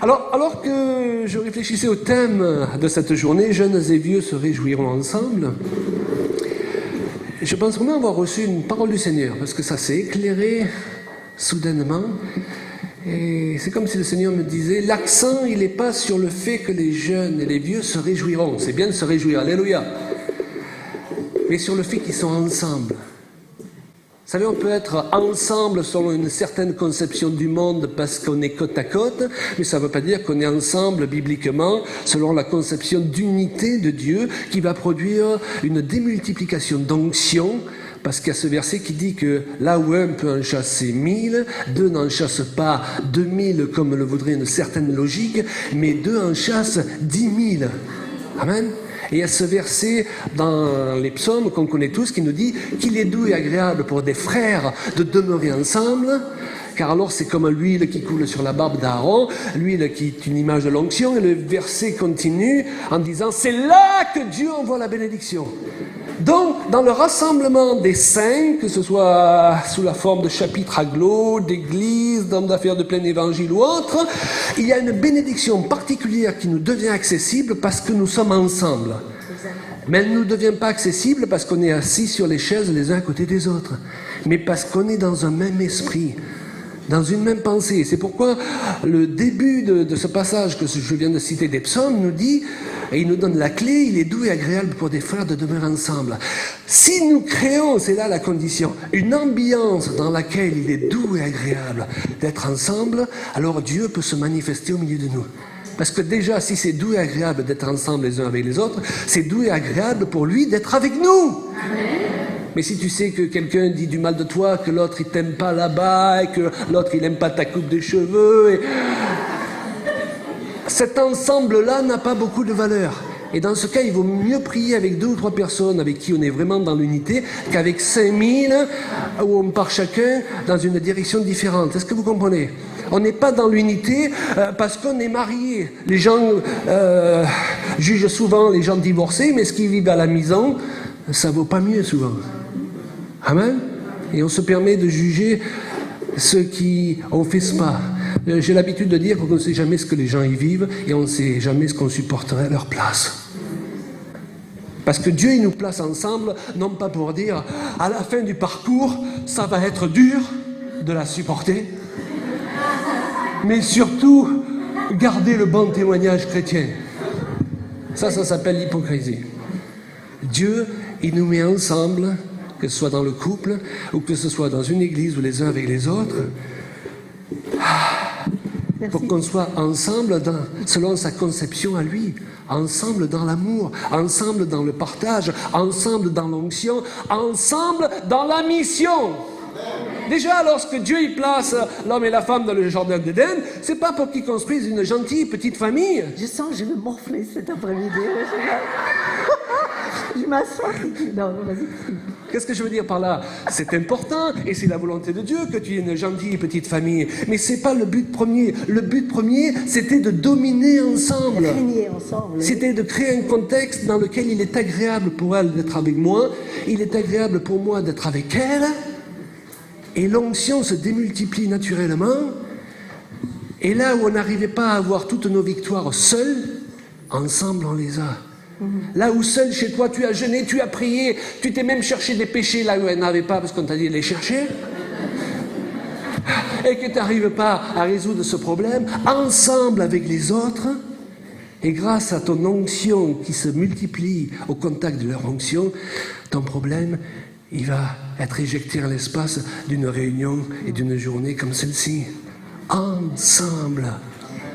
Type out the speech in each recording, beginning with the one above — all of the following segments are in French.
Alors que je réfléchissais au thème de cette journée, jeunes et vieux se réjouiront ensemble, je pense vraiment avoir reçu une parole du Seigneur, parce que ça s'est éclairé soudainement. Et c'est comme si le Seigneur me disait, l'accent, il n'est pas sur le fait que les jeunes et les vieux se réjouiront. C'est bien de se réjouir, alléluia. Mais sur le fait qu'ils sont ensemble. Vous savez, on peut être ensemble selon une certaine conception du monde parce qu'on est côte à côte, mais ça ne veut pas dire qu'on est ensemble bibliquement selon la conception d'unité de Dieu qui va produire une démultiplication d'onction. Parce qu'il y a ce verset qui dit que là où un peut en chasser 1000, deux n'en chassent pas 2000 comme le voudrait une certaine logique, mais deux en chassent 10 000. Amen. Et il y a ce verset dans les psaumes qu'on connaît tous qui nous dit qu'il est doux et agréable pour des frères de demeurer ensemble. Car alors c'est comme l'huile qui coule sur la barbe d'Aaron, l'huile qui est une image de l'onction, et le verset continue en disant « C'est là que Dieu envoie la bénédiction ». Donc, dans le rassemblement des saints, que ce soit sous la forme de chapitres agglos, d'églises, d'hommes d'affaires de plein évangile ou autre, il y a une bénédiction particulière qui nous devient accessible parce que nous sommes ensemble. Mais elle ne nous devient pas accessible parce qu'on est assis sur les chaises les uns à côté des autres, mais parce qu'on est dans un même esprit, dans une même pensée. C'est pourquoi le début de ce passage que je viens de citer des psaumes nous dit, et il nous donne la clé, il est doux et agréable pour des frères de demeurer ensemble. Si nous créons, c'est là la condition, une ambiance dans laquelle il est doux et agréable d'être ensemble, alors Dieu peut se manifester au milieu de nous. Parce que déjà, si c'est doux et agréable d'être ensemble les uns avec les autres, c'est doux et agréable pour lui d'être avec nous. Mais si tu sais que quelqu'un dit du mal de toi, que l'autre il t'aime pas là-bas, et que l'autre il aime pas ta coupe de cheveux, et... cet ensemble-là n'a pas beaucoup de valeur. Et dans ce cas, il vaut mieux prier avec 2 ou 3 personnes avec qui on est vraiment dans l'unité qu'avec 5000 où on part chacun dans une direction différente. Est-ce que vous comprenez ? On n'est pas dans l'unité parce qu'on est mariés. Les gens jugent souvent les gens divorcés, mais ce qui vivent à la maison, ça vaut pas mieux souvent. Amen. Et on se permet de juger ceux qui ont fait ce pas. J'ai l'habitude de dire qu'on ne sait jamais ce que les gens y vivent et on ne sait jamais ce qu'on supporterait à leur place. Parce que Dieu, il nous place ensemble, non pas pour dire à la fin du parcours, ça va être dur de la supporter, mais surtout garder le bon témoignage chrétien. Ça s'appelle l'hypocrisie. Dieu, il nous met ensemble, que ce soit dans le couple ou que ce soit dans une église ou les uns avec les autres, pour qu'on soit ensemble selon sa conception à lui, ensemble dans l'amour, ensemble dans le partage, ensemble dans l'onction, ensemble dans la mission. Déjà, lorsque Dieu y place l'homme et la femme dans le jardin d'Éden, c'est pas pour qu'ils construisent une gentille petite famille. Je sens que je vais morfler cet après-midi. Je m'assois. Non, vas-y. Qu'est-ce que je veux dire par là? C'est important et c'est la volonté de Dieu que tu aies une gentille petite famille. Mais c'est pas le but premier. Le but premier, c'était de dominer ensemble. De régner ensemble. C'était de créer un contexte dans lequel il est agréable pour elle d'être avec moi, il est agréable pour moi d'être avec elle. Et l'onction se démultiplie naturellement. Et là où on n'arrivait pas à avoir toutes nos victoires seuls, ensemble on les a. Là où seul chez toi tu as jeûné, tu as prié, tu t'es même cherché des péchés là où elle n'avait pas parce qu'on t'a dit de les chercher, et que tu n'arrives pas à résoudre ce problème, ensemble avec les autres, et grâce à ton onction qui se multiplie au contact de leur onction, ton problème, il va être éjecté à l'espace d'une réunion et d'une journée comme celle-ci. Ensemble.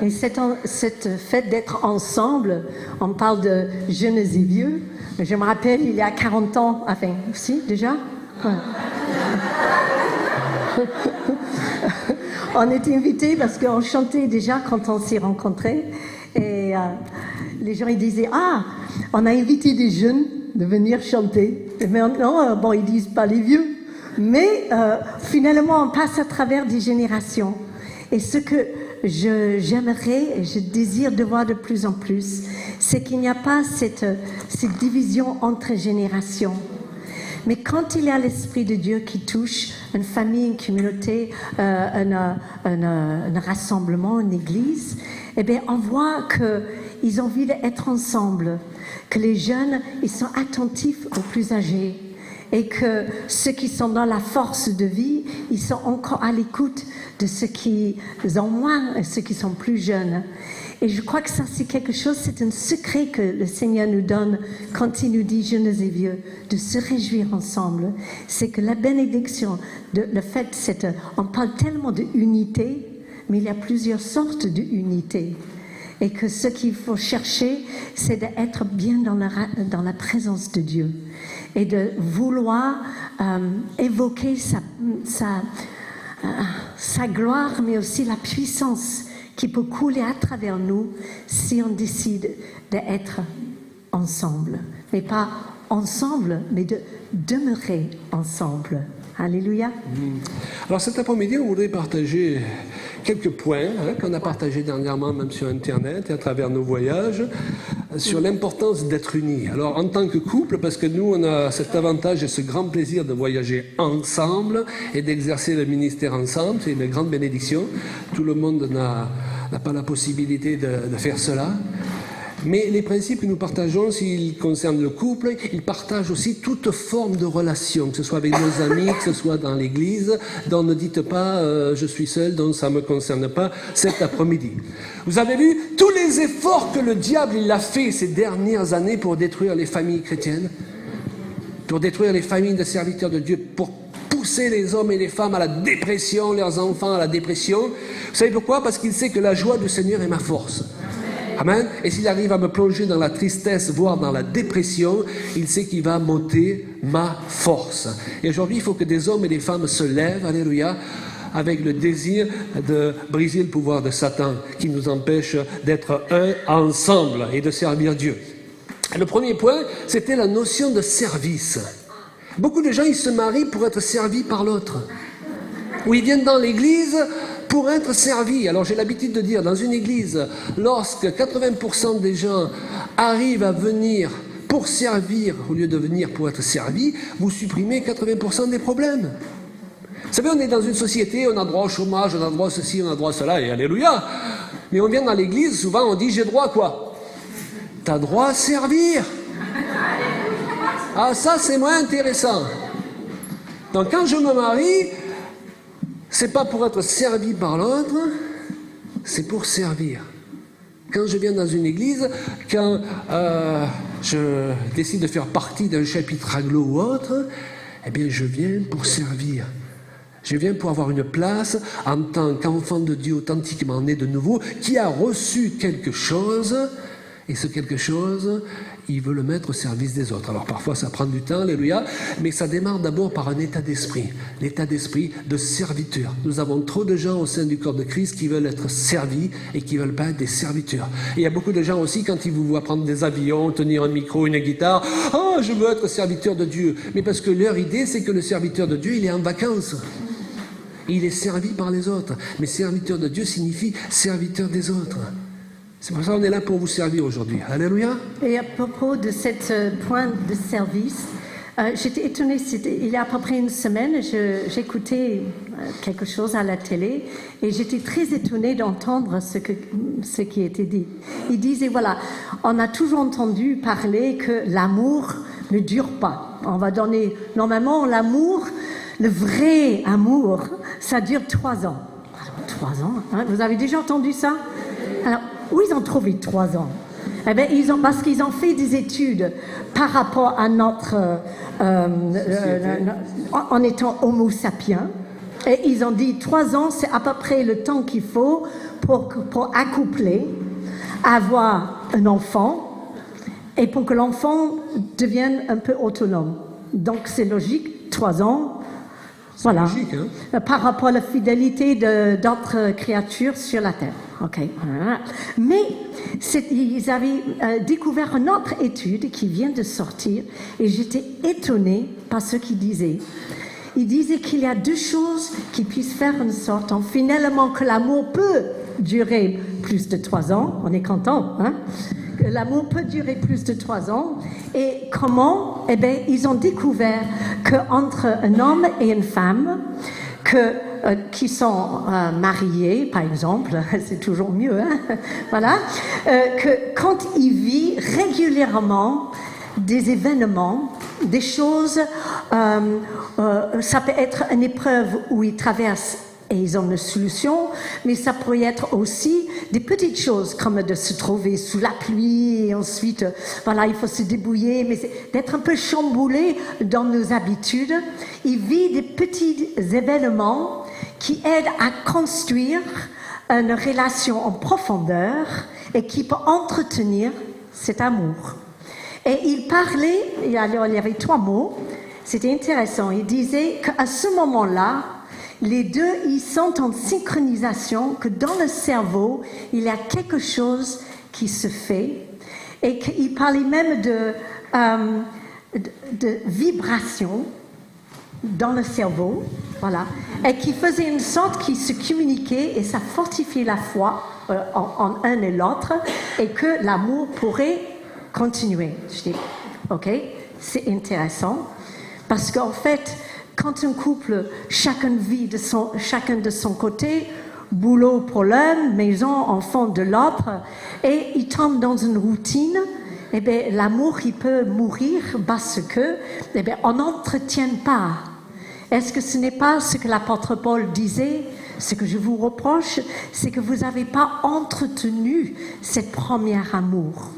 Et cette fête d'être ensemble, on parle de jeunes et vieux. Je me rappelle, il y a 40 ans, enfin, si, déjà ouais. On était invités parce qu'on chantait déjà quand on s'est rencontrés. Et les gens, ils disaient, ah, on a invité des jeunes de venir chanter. Et maintenant, bon, ils disent pas les vieux. Mais finalement, on passe à travers des générations. Et ce que j'aimerais et je désire de voir de plus en plus, c'est qu'il n'y a pas cette division entre générations. Mais quand il y a l'Esprit de Dieu qui touche une famille, une communauté, un rassemblement, une église, eh bien, on voit qu'ils ont envie d'être ensemble, que les jeunes, ils sont attentifs aux plus âgés et que ceux qui sont dans la force de vie, ils sont encore à l'écoute de ceux qui ont moins et ceux qui sont plus jeunes. Et je crois que ça, c'est quelque chose, c'est un secret que le Seigneur nous donne quand il nous dit, jeunes et vieux, de se réjouir ensemble. C'est que la bénédiction, le fait, on parle tellement d'unité, mais il y a plusieurs sortes d'unité. Et que ce qu'il faut chercher, c'est d'être bien dans la présence de Dieu. Et de vouloir évoquer sa gloire, mais aussi la puissance qui peut couler à travers nous si on décide d'être ensemble. Mais pas ensemble, mais de demeurer ensemble. Alléluia. Alors cet après-midi, on voudrait partager quelques points qu'on a partagés dernièrement, même sur Internet et à travers nos voyages, sur l'importance d'être unis. Alors en tant que couple, parce que nous, on a cet avantage et ce grand plaisir de voyager ensemble et d'exercer le ministère ensemble, c'est une grande bénédiction. Tout le monde n'a pas la possibilité de faire cela. Mais les principes que nous partageons, s'ils concernent le couple, ils partagent aussi toute forme de relation, que ce soit avec nos amis, que ce soit dans l'église, dont ne dites pas je suis seul, donc ça ne me concerne pas cet après-midi. Vous avez vu tous les efforts que le diable il a fait ces dernières années pour détruire les familles chrétiennes, pour détruire les familles de serviteurs de Dieu, pour pousser les hommes et les femmes à la dépression, leurs enfants à la dépression. Vous savez pourquoi? Parce qu'il sait que la joie du Seigneur est ma force. Amen. Et s'il arrive à me plonger dans la tristesse, voire dans la dépression, il sait qu'il va monter ma force. Et aujourd'hui, il faut que des hommes et des femmes se lèvent, alléluia, avec le désir de briser le pouvoir de Satan qui nous empêche d'être un ensemble et de servir Dieu. Le premier point, c'était la notion de service. Beaucoup de gens, ils se marient pour être servis par l'autre. Ou ils viennent dans l'église pour être servis. Alors j'ai l'habitude de dire, dans une église, lorsque 80% des gens arrivent à venir pour servir au lieu de venir pour être servis, vous supprimez 80% des problèmes. Vous savez, on est dans une société, on a droit au chômage, on a droit à ceci, on a droit à cela, et alléluia. Mais on vient dans l'église, souvent on dit, j'ai droit à quoi? T'as droit à servir. Ah, ça c'est moins intéressant. Donc quand je me marie, c'est pas pour être servi par l'autre, c'est pour servir. Quand je viens dans une église, quand je décide de faire partie d'un chapitre aglo ou autre, eh bien je viens pour servir. Je viens pour avoir une place en tant qu'enfant de Dieu authentiquement né de nouveau, qui a reçu quelque chose, et ce quelque chose, il veut le mettre au service des autres. Alors parfois ça prend du temps, alléluia, mais ça démarre d'abord par un état d'esprit, l'état d'esprit de serviteur. Nous avons trop de gens au sein du corps de Christ qui veulent être servis et qui ne veulent pas être des serviteurs. Et il y a beaucoup de gens aussi, quand ils vous voient prendre des avions, tenir un micro, une guitare, « Oh, je veux être serviteur de Dieu !» Mais parce que leur idée, c'est que le serviteur de Dieu, il est en vacances. Il est servi par les autres. Mais serviteur de Dieu signifie serviteur des autres. C'est pour ça qu'on est là pour vous servir aujourd'hui. Alléluia. Et à propos de ce point de service, j'étais étonnée, il y a à peu près une semaine, j'écoutais quelque chose à la télé et j'étais très étonnée d'entendre ce qui était dit. Il disait, voilà, on a toujours entendu parler que l'amour ne dure pas. On va donner, normalement, l'amour, le vrai amour, ça dure 3 ans. 3 ans, hein? Vous avez déjà entendu ça? Alors, où ils ont trouvé 3 ans? Eh bien, parce qu'ils ont fait des études par rapport à notre... en étant homo sapiens. Et ils ont dit 3 ans, c'est à peu près le temps qu'il faut pour accoupler, avoir un enfant, et pour que l'enfant devienne un peu autonome. Donc, c'est logique, 3 ans. Voilà, logique, hein? Par rapport à la fidélité d'autres créatures sur la Terre. Okay. Mais ils avaient découvert une autre étude qui vient de sortir et j'étais étonnée par ce qu'ils disaient. Ils disaient qu'il y a 2 choses qui puissent faire en sorte, finalement, que l'amour peut durer plus de 3 ans. On est content, hein? Que l'amour peut durer plus de 3 ans. Et comment? Eh bien, ils ont découvert qu'entre un homme et une femme, que qui sont mariés, par exemple, c'est toujours mieux, hein, voilà, que quand ils vivent régulièrement des événements, des choses, ça peut être une épreuve où ils traversent et ils ont une solution, mais ça pourrait être aussi des petites choses comme de se trouver sous la pluie et ensuite, voilà, il faut se débrouiller, mais d'être un peu chamboulé dans nos habitudes. Il vit des petits événements qui aident à construire une relation en profondeur et qui peut entretenir cet amour. Et il parlait, alors il y avait 3 mots, c'était intéressant, il disait qu'à ce moment-là, les deux, ils sont en synchronisation, que dans le cerveau, il y a quelque chose qui se fait, et qu'il parlait même de vibration dans le cerveau, voilà, et qui faisait une sorte qui se communiquait, et ça fortifiait la foi en un et l'autre, et que l'amour pourrait continuer. Je dis, ok, c'est intéressant, parce qu'en fait, quand un couple, chacun vit chacun de son côté, boulot pour l'un, maison, enfant de l'autre, et ils tombent dans une routine, eh bien, l'amour, il peut mourir parce que, eh bien, on n'entretient pas. Est-ce que ce n'est pas ce que l'apôtre Paul disait? Ce que je vous reproche, c'est que vous n'avez pas entretenu cette première amour.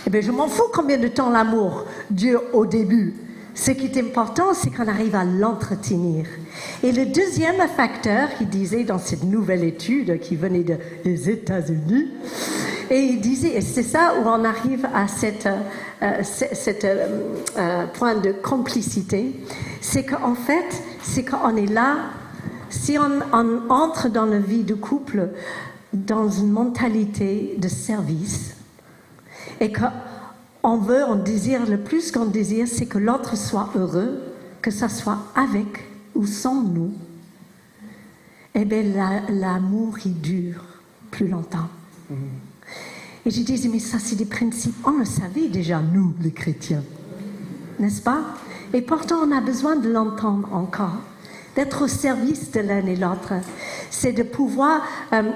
Eh bien, je m'en fous combien de temps l'amour dure au début. Ce qui est important, c'est qu'on arrive à l'entretenir. Et le deuxième facteur, il disait dans cette nouvelle étude qui venait des États-Unis, et il disait, et c'est ça où on arrive à cette point de complicité, c'est qu'en fait, c'est qu'on est là, si on entre dans la vie du couple dans une mentalité de service, et qu'on veut, on désire, le plus qu'on désire, c'est que l'autre soit heureux, que ça soit avec ou sans nous. Eh bien, l'amour, il dure plus longtemps. Et je disais, mais ça, c'est des principes, on le savait déjà, nous, les chrétiens, n'est-ce pas? Et pourtant, on a besoin de l'entendre encore, d'être au service de l'un et l'autre. C'est de pouvoir,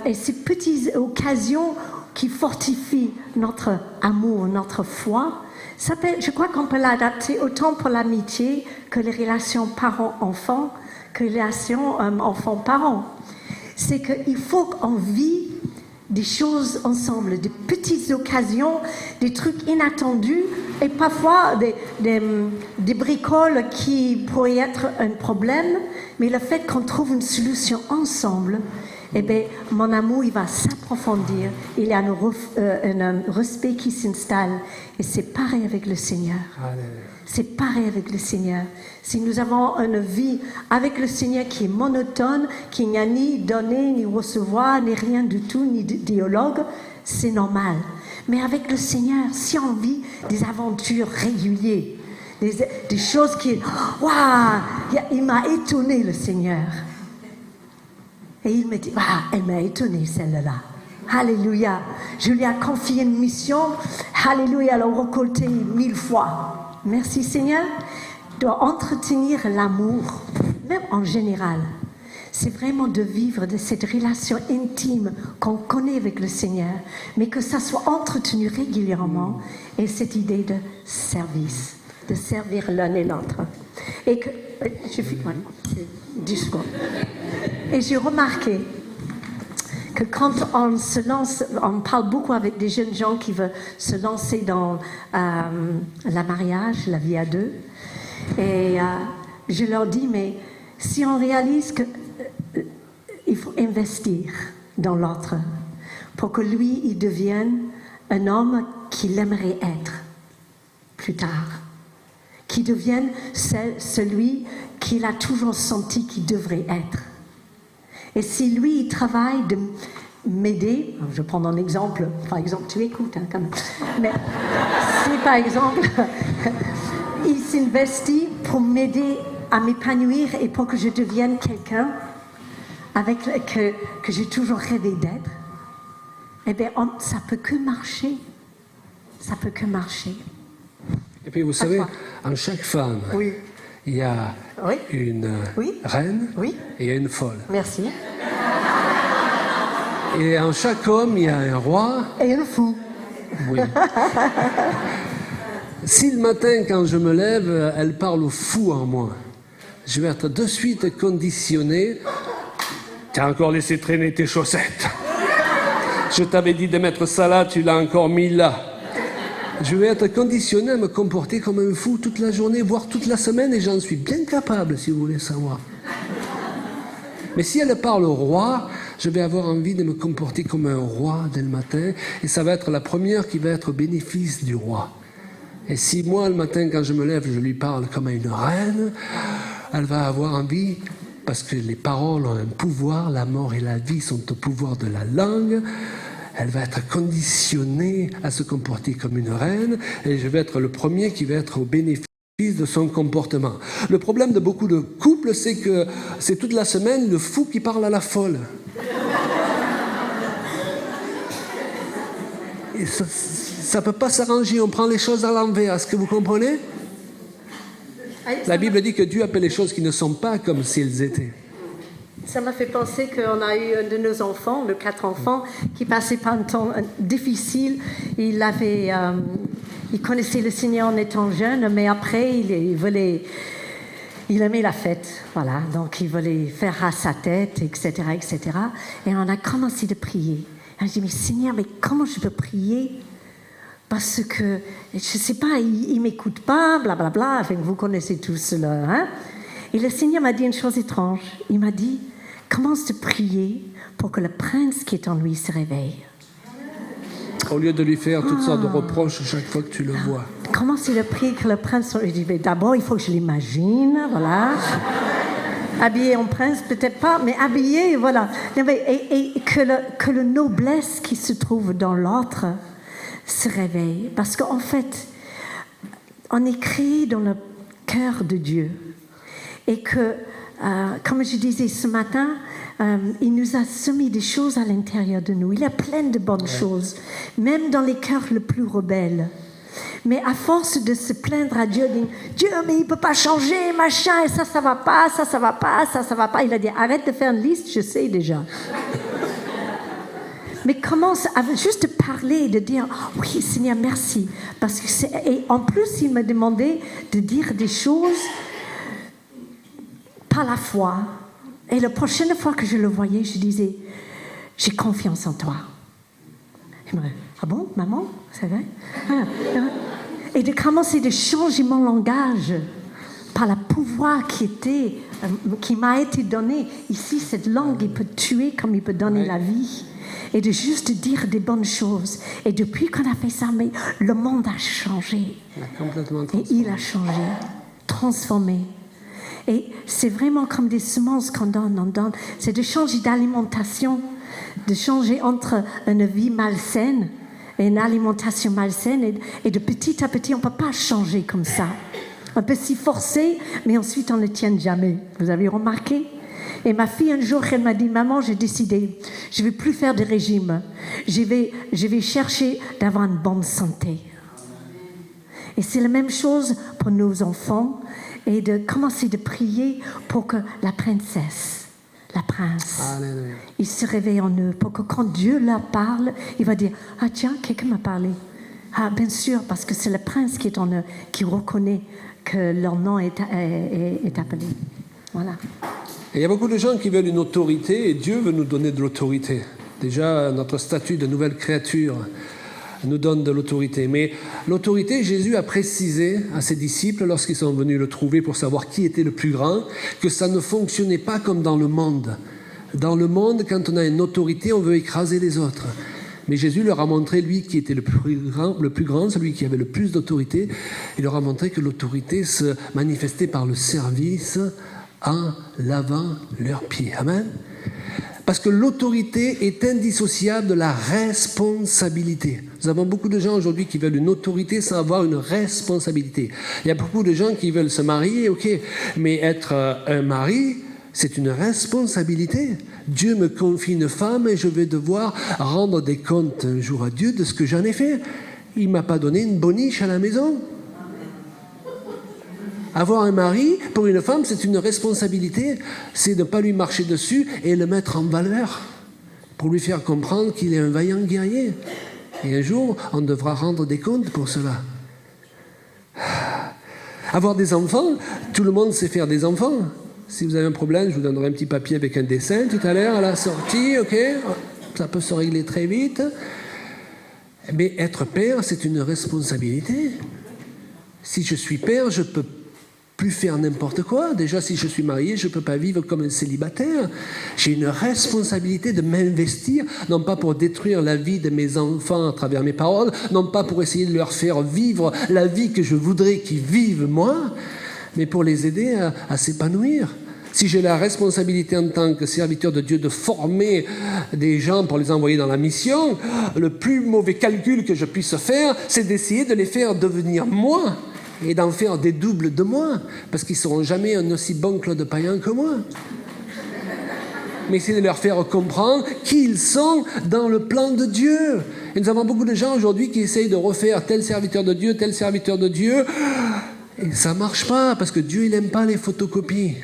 et ces petites occasions qui fortifient notre amour, notre foi, ça peut, je crois qu'on peut l'adapter autant pour l'amitié que les relations parents-enfants, que les relations enfants-parents. C'est qu'il faut qu'on vit des choses ensemble, des petites occasions, des trucs inattendus et parfois des bricoles qui pourraient être un problème, mais le fait qu'on trouve une solution ensemble, eh bien, mon amour, il va s'approfondir. Il y a un respect qui s'installe. Et c'est pareil avec le Seigneur. C'est pareil avec le Seigneur. Si nous avons une vie avec le Seigneur qui est monotone, qui n'y a ni donner, ni recevoir, ni rien du tout, ni dialogue, c'est normal. Mais avec le Seigneur, si on vit des aventures régulières, des choses qui... Waouh, il m'a étonné, le Seigneur. Et il me dit, ah, elle m'a étonnée celle-là. Alléluia. Je lui ai confié une mission. Alléluia, elle a récolté 1000 fois. Merci Seigneur. De entretenir l'amour, même en général. C'est vraiment de vivre de cette relation intime qu'on connaît avec le Seigneur, mais que ça soit entretenu régulièrement. Et cette idée de service, de servir l'un et l'autre. Et que... Je fais... Ouais, 10 secondes. Et j'ai remarqué que quand on se lance, on parle beaucoup avec des jeunes gens qui veulent se lancer dans la mariage, la vie à deux. Et je leur dis, mais si on réalise qu'il faut investir dans l'autre pour que lui, il devienne un homme qu'il aimerait être plus tard, qu'il devienne celui qu'il a toujours senti qu'il devrait être. Et si lui, il travaille de m'aider, je prends un exemple, par exemple, tu écoutes, hein, quand même. Mais si, par exemple, il s'investit pour m'aider à m'épanouir et pour que je devienne quelqu'un que j'ai toujours rêvé d'être, eh bien, ça peut que marcher. Ça peut que marcher. Et puis, vous savez, en chaque femme, oui, Il y a Oui. une Oui. reine Oui. et il y a une folle. Merci. Et en chaque homme, il y a un roi. Et un fou. Oui. Si le matin, quand je me lève, elle parle au fou en moi, je vais être de suite conditionné. Tu as encore laissé traîner tes chaussettes. Je t'avais dit de mettre ça là, tu l'as encore mis là. Je vais être conditionné à me comporter comme un fou toute la journée, voire toute la semaine, et j'en suis bien capable, si vous voulez savoir. Mais si elle parle au roi, je vais avoir envie de me comporter comme un roi dès le matin, et ça va être la première qui va être au bénéfice du roi. Et si moi, le matin, quand je me lève, je lui parle comme à une reine, elle va avoir envie, parce que les paroles ont un pouvoir, la mort et la vie sont au pouvoir de la langue, elle va être conditionnée à se comporter comme une reine, et je vais être le premier qui va être au bénéfice de son comportement. Le problème de beaucoup de couples, c'est que c'est toute la semaine le fou qui parle à la folle. Et ça ne peut pas s'arranger, on prend les choses à l'envers, est-ce que vous comprenez? La Bible dit que Dieu appelle les choses qui ne sont pas comme si elles étaient. Ça m'a fait penser qu'on a eu un de nos enfants, nos 4 enfants, qui passait par un temps difficile. Il connaissait le Seigneur en étant jeune, mais après, il aimait la fête. Voilà, donc il voulait faire à sa tête, etc., etc. Et on a commencé de prier. Et je dis, mais Seigneur, mais comment je peux prier? Parce que, je ne sais pas, il ne m'écoute pas, blablabla. Enfin, vous connaissez tous cela, hein? Et le Seigneur m'a dit une chose étrange. Il m'a dit, commence de prier pour que le prince qui est en lui se réveille. Au lieu de lui faire toutes sortes de reproches chaque fois que tu le vois. Commence de prier que le prince... Je dis, d'abord, il faut que je l'imagine, voilà. Habillé en prince, peut-être pas, mais habillé, voilà. Et que le noblesse qui se trouve dans l'autre se réveille. Parce qu'en fait, on est créé dans le cœur de Dieu. Et que, comme je disais ce matin, il nous a semé des choses à l'intérieur de nous. Il a plein de bonnes choses, même dans les cœurs les plus rebelles. Mais à force de se plaindre à Dieu, dire « Dieu, mais il ne peut pas changer, machin, et ça va pas, ça va pas, ça va pas. » Il a dit « Arrête de faire une liste, je sais déjà. » Mais commence à juste parler, de dire « Oui, Seigneur, merci. » Parce que et en plus, il m'a demandé de dire des choses par la foi. Et la prochaine fois que je le voyais, je disais « J'ai confiance en toi. » Il me dit « Ah bon, maman, c'est vrai ?» Et de commencer de changer mon langage par le pouvoir qui m'a été donné. Ici, cette langue, il peut tuer comme il peut donner la vie. Et de juste dire des bonnes choses. Et depuis qu'on a fait ça, mais le monde a changé. Et il a changé, transformé. Et c'est vraiment comme des semences qu'on donne, on donne. C'est de changer d'alimentation, de changer entre une vie malsaine et une alimentation malsaine. Et de petit à petit, on ne peut pas changer comme ça. On peut s'y forcer, mais ensuite on ne tient jamais. Vous avez remarqué? Et ma fille, un jour, elle m'a dit, maman, j'ai décidé, je ne vais plus faire de régime. Je vais chercher d'avoir une bonne santé. Et c'est la même chose pour nos enfants. Et de commencer de prier pour que la princesse, la prince, Alléluia. il se réveille en eux. Pour que quand Dieu leur parle, il va dire, ah tiens, quelqu'un m'a parlé. Ah, bien sûr, parce que c'est le prince qui est en eux, qui reconnaît que leur nom est appelé. Voilà. Et il y a beaucoup de gens qui veulent une autorité, et Dieu veut nous donner de l'autorité. Déjà, notre statut de nouvelle créature nous donne de l'autorité. Mais l'autorité, Jésus a précisé à ses disciples, lorsqu'ils sont venus le trouver pour savoir qui était le plus grand, que ça ne fonctionnait pas comme dans le monde. Dans le monde, quand on a une autorité, on veut écraser les autres. Mais Jésus leur a montré, lui, qui était le plus grand, celui qui avait le plus d'autorité. Il leur a montré que l'autorité se manifestait par le service en lavant leurs pieds. Amen. Parce que l'autorité est indissociable de la responsabilité. Nous avons beaucoup de gens aujourd'hui qui veulent une autorité sans avoir une responsabilité. Il y a beaucoup de gens qui veulent se marier, ok, mais être un mari, c'est une responsabilité. Dieu me confie une femme et je vais devoir rendre des comptes un jour à Dieu de ce que j'en ai fait. Il ne m'a pas donné une boniche à la maison. Avoir un mari, pour une femme, c'est une responsabilité, c'est de ne pas lui marcher dessus et le mettre en valeur, pour lui faire comprendre qu'il est un vaillant guerrier. Et un jour, on devra rendre des comptes pour cela. Avoir des enfants, tout le monde sait faire des enfants. Si vous avez un problème, je vous donnerai un petit papier avec un dessin tout à l'heure à la sortie, ok? Ça peut se régler très vite. Mais être père, c'est une responsabilité. Si je suis père, je ne peux plus faire n'importe quoi. Déjà, si je suis marié, je ne peux pas vivre comme un célibataire. J'ai une responsabilité de m'investir, non pas pour détruire la vie de mes enfants à travers mes paroles, non pas pour essayer de leur faire vivre la vie que je voudrais qu'ils vivent moi, mais pour les aider à s'épanouir. Si j'ai la responsabilité en tant que serviteur de Dieu de former des gens pour les envoyer dans la mission, le plus mauvais calcul que je puisse faire, c'est d'essayer de les faire devenir moi et d'en faire des doubles de moi, parce qu'ils ne seront jamais un aussi bon Claude Payan que moi. Mais essayer de leur faire comprendre qui ils sont dans le plan de Dieu. Et nous avons beaucoup de gens aujourd'hui qui essayent de refaire tel serviteur de Dieu, tel serviteur de Dieu, et ça ne marche pas, parce que Dieu, il n'aime pas les photocopies.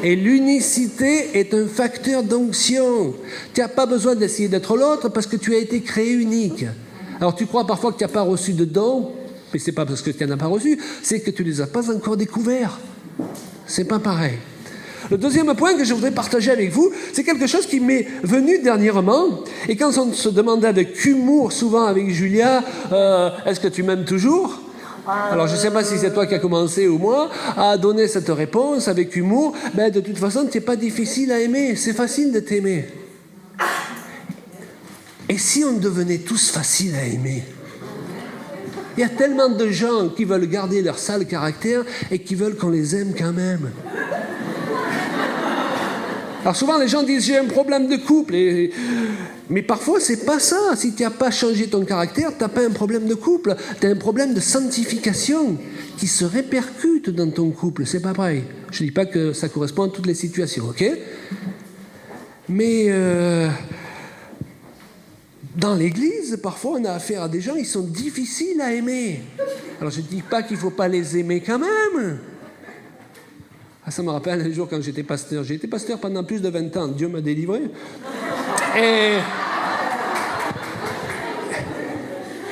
Et l'unicité est un facteur d'onction. Tu n'as pas besoin d'essayer d'être l'autre parce que tu as été créé unique. Alors tu crois parfois que tu n'as pas reçu de dons, mais ce n'est pas parce que tu n'en as pas reçu, c'est que tu ne les as pas encore découverts. Ce n'est pas pareil. Le deuxième point que je voudrais partager avec vous, c'est quelque chose qui m'est venu dernièrement. Et quand on se demandait avec humour, souvent avec Julia, est-ce que tu m'aimes toujours ? Alors, je ne sais pas si c'est toi qui as commencé ou moi à donner cette réponse avec humour. Ben, de toute façon, tu n'es pas difficile à aimer. C'est facile de t'aimer. Et si on devenait tous faciles à aimer ? Il y a tellement de gens qui veulent garder leur sale caractère et qui veulent qu'on les aime quand même. Alors souvent, les gens disent « j'ai un problème de couple ». Mais parfois, c'est pas ça. Si tu n'as pas changé ton caractère, tu n'as pas un problème de couple. Tu as un problème de sanctification qui se répercute dans ton couple. C'est pas pareil. Je ne dis pas que ça correspond à toutes les situations, ok ? Mais dans l'Église, parfois, on a affaire à des gens qui sont difficiles à aimer. Alors, je ne dis pas qu'il ne faut pas les aimer quand même. Ah, ça me rappelle un jour quand j'étais pasteur. J'ai été pasteur pendant plus de 20 ans. Dieu m'a délivré. Et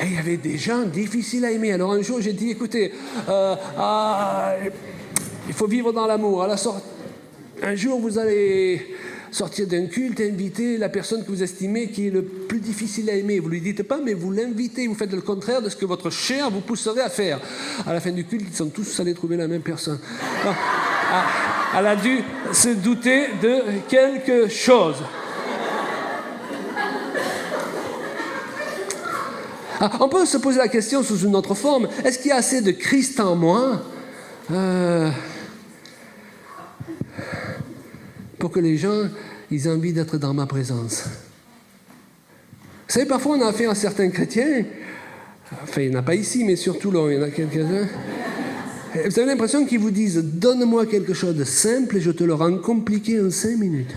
il y avait des gens difficiles à aimer. Alors un jour, j'ai dit, écoutez, il faut vivre dans l'amour. Un jour, vous allez sortir d'un culte, inviter la personne que vous estimez qui est le plus difficile à aimer. Vous ne lui dites pas, mais vous l'invitez. Vous faites le contraire de ce que votre chair vous pousserait à faire. À la fin du culte, ils sont tous allés trouver la même personne. Donc, elle a dû se douter de quelque chose. On peut se poser la question sous une autre forme. Est-ce qu'il y a assez de Christ en moi pour que les gens ils aient envie d'être dans ma présence? Vous savez, parfois on a affaire à certains chrétiens, enfin il n'y en a pas ici, mais surtout là, il y en a quelques-uns. Vous avez l'impression qu'ils vous disent « Donne-moi quelque chose de simple et je te le rends compliqué en 5 minutes. »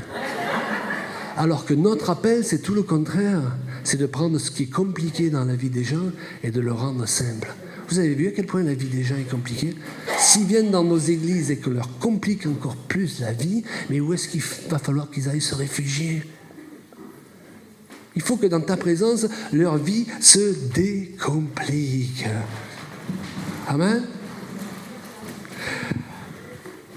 Alors que notre appel, c'est tout le contraire. C'est de prendre ce qui est compliqué dans la vie des gens et de le rendre simple. Vous avez vu à quel point la vie des gens est compliquée ? S'ils viennent dans nos églises et qu'on leur complique encore plus la vie, mais où est-ce qu'il va falloir qu'ils aillent se réfugier ? Il faut que dans ta présence, leur vie se décomplique. Amen ?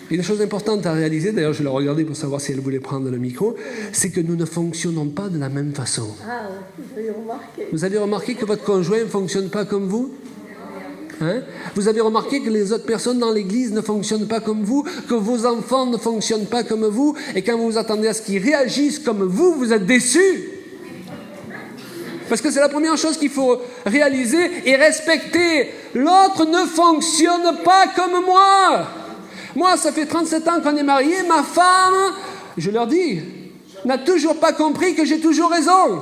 Une chose importante à réaliser, d'ailleurs je l'ai regardée pour savoir si elle voulait prendre le micro, c'est que nous ne fonctionnons pas de la même façon. Ah, vous avez remarqué. Vous avez remarqué que votre conjoint ne fonctionne pas comme vous ? Hein ? Vous avez remarqué que les autres personnes dans l'église ne fonctionnent pas comme vous, que vos enfants ne fonctionnent pas comme vous, et quand vous vous attendez à ce qu'ils réagissent comme vous, vous êtes déçus. Parce que c'est la première chose qu'il faut réaliser et respecter. L'autre ne fonctionne pas comme moi. Moi, ça fait 37 ans qu'on est mariés. Ma femme, je leur dis, n'a toujours pas compris que j'ai toujours raison.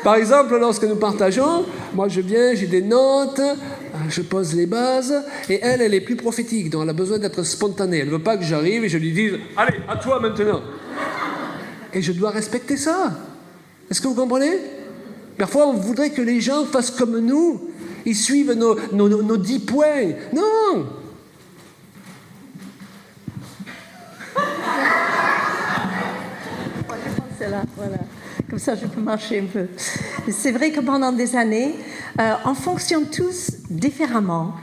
Par exemple, lorsque nous partageons, moi je viens, j'ai des notes, je pose les bases, et elle est plus prophétique, donc elle a besoin d'être spontanée. Elle ne veut pas que j'arrive et je lui dise « Allez, à toi maintenant !» Et je dois respecter ça. Est-ce que vous comprenez? Parfois, on voudrait que les gens fassent comme nous. Ils suivent nos 10 points. Non! C'est là, voilà. Comme ça, je peux marcher un peu. C'est vrai que pendant des années, on fonctionne tous différemment.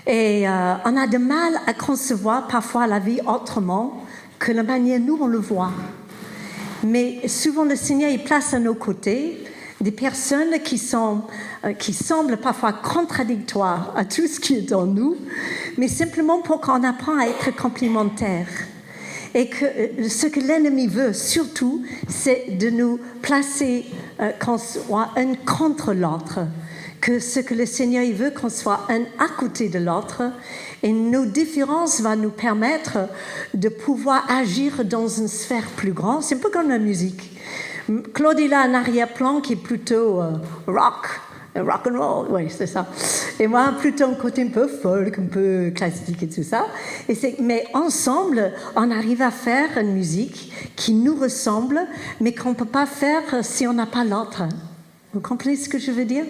Et on a de mal à concevoir parfois la vie autrement que la manière nous, on le voit. Mais souvent, le Seigneur, il place à nos côtés des personnes qui semblent parfois contradictoires à tout ce qui est en nous, mais simplement pour qu'on apprenne à être complémentaires. Et que ce que l'ennemi veut surtout, c'est de nous placer qu'on soit un contre l'autre. Que ce que le Seigneur il veut, qu'on soit un à côté de l'autre. Et nos différences vont nous permettre de pouvoir agir dans une sphère plus grande. C'est un peu comme la musique. Claude, il a un arrière-plan qui est plutôt rock and roll, oui, c'est ça. Et moi, plutôt un côté un peu folk, un peu classique et tout ça. Mais ensemble, on arrive à faire une musique qui nous ressemble, mais qu'on ne peut pas faire si on n'a pas l'autre. Vous comprenez ce que je veux dire?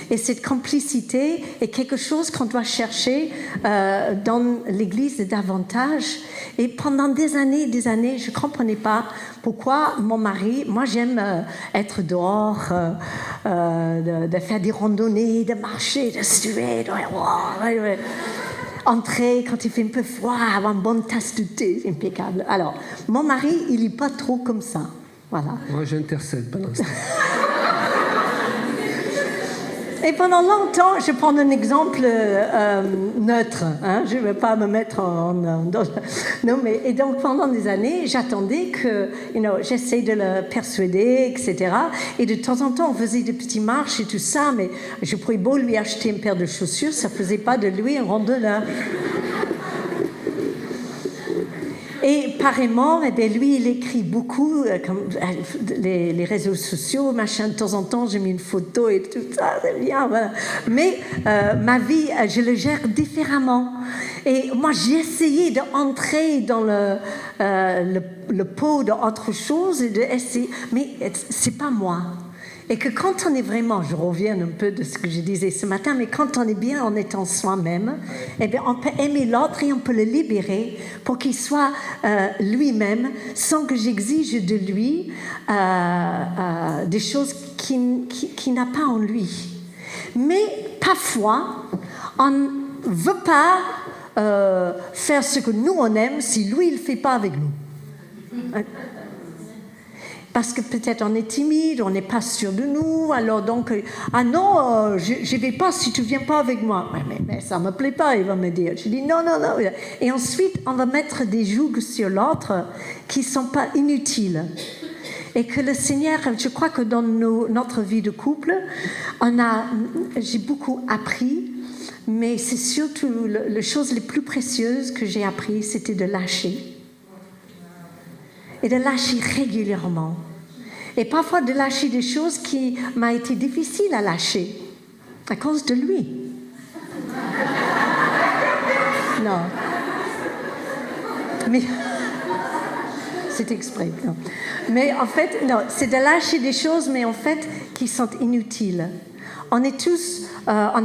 Et cette complicité est quelque chose qu'on doit chercher dans l'Église davantage. Et pendant des années, je ne comprenais pas pourquoi mon mari, moi j'aime être dehors, de faire des randonnées, de marcher, de suer, entrer quand il fait un peu froid, avoir une bonne tasse de thé, c'est impeccable. Alors, mon mari, il n'est pas trop comme ça. Voilà. Moi, j'intercède pendant ce temps. Et pendant longtemps, je prends un exemple neutre. Hein, je ne vais pas me mettre non, mais et donc pendant des années, j'attendais que, j'essaie de le persuader, etc. Et de temps en temps, on faisait des petites marches et tout ça, mais je pouvais beau lui acheter une paire de chaussures, ça ne faisait pas de lui un randonneur. Et pareillement, lui, il écrit beaucoup, comme les réseaux sociaux, machin, de temps en temps, j'ai mis une photo et tout ça, c'est bien, voilà. Mais ma vie, je le gère différemment. Et moi, j'ai essayé d'entrer dans le pot d'autre chose, et d'essayer, mais c'est pas moi. Et que quand on est vraiment, je reviens un peu de ce que je disais ce matin, mais quand on est bien en étant soi-même, eh bien, on peut aimer l'autre et on peut le libérer pour qu'il soit lui-même, sans que j'exige de lui des choses qu'il n'a pas en lui. Mais parfois, on ne veut pas faire ce que nous on aime si lui il ne le fait pas avec nous. Parce que peut-être on est timide, on n'est pas sûr de nous, alors donc, ah non, je ne vais pas si tu ne viens pas avec moi. Mais ça ne me plaît pas, il va me dire. Je dis non. Et ensuite, on va mettre des jougs sur l'autre qui ne sont pas inutiles. Et que le Seigneur, je crois que dans notre vie de couple, j'ai beaucoup appris, mais c'est surtout les choses les plus précieuses que j'ai appris, c'était de lâcher. Et de lâcher régulièrement. Et parfois de lâcher des choses qui m'ont été difficiles à lâcher à cause de lui. Non. Mais c'est exprès. Non. Mais en fait, non, c'est de lâcher des choses, mais en fait, qui sont inutiles. On a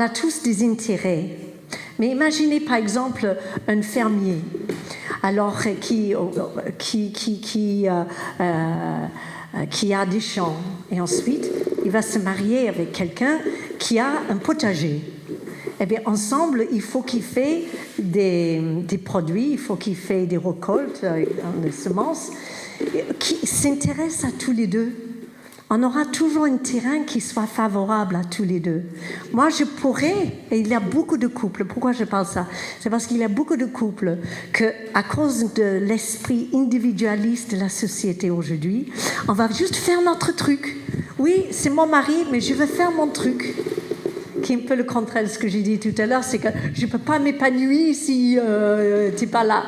tous des intérêts. Mais imaginez par exemple un fermier. Alors qui a des champs et ensuite il va se marier avec quelqu'un qui a un potager. Eh bien ensemble il faut qu'il fasse des produits, il faut qu'il fasse des récoltes, des semences qui s'intéressent à tous les deux. On aura toujours un terrain qui soit favorable à tous les deux. Moi, je pourrais, et il y a beaucoup de couples, pourquoi je parle ça? C'est parce qu'il y a beaucoup de couples que, à cause de l'esprit individualiste de la société aujourd'hui, on va juste faire notre truc. Oui, c'est mon mari, mais je veux faire mon truc. Qui est un peu le contraire de ce que j'ai dit tout à l'heure, c'est que je ne peux pas m'épanouir si tu n'es pas là.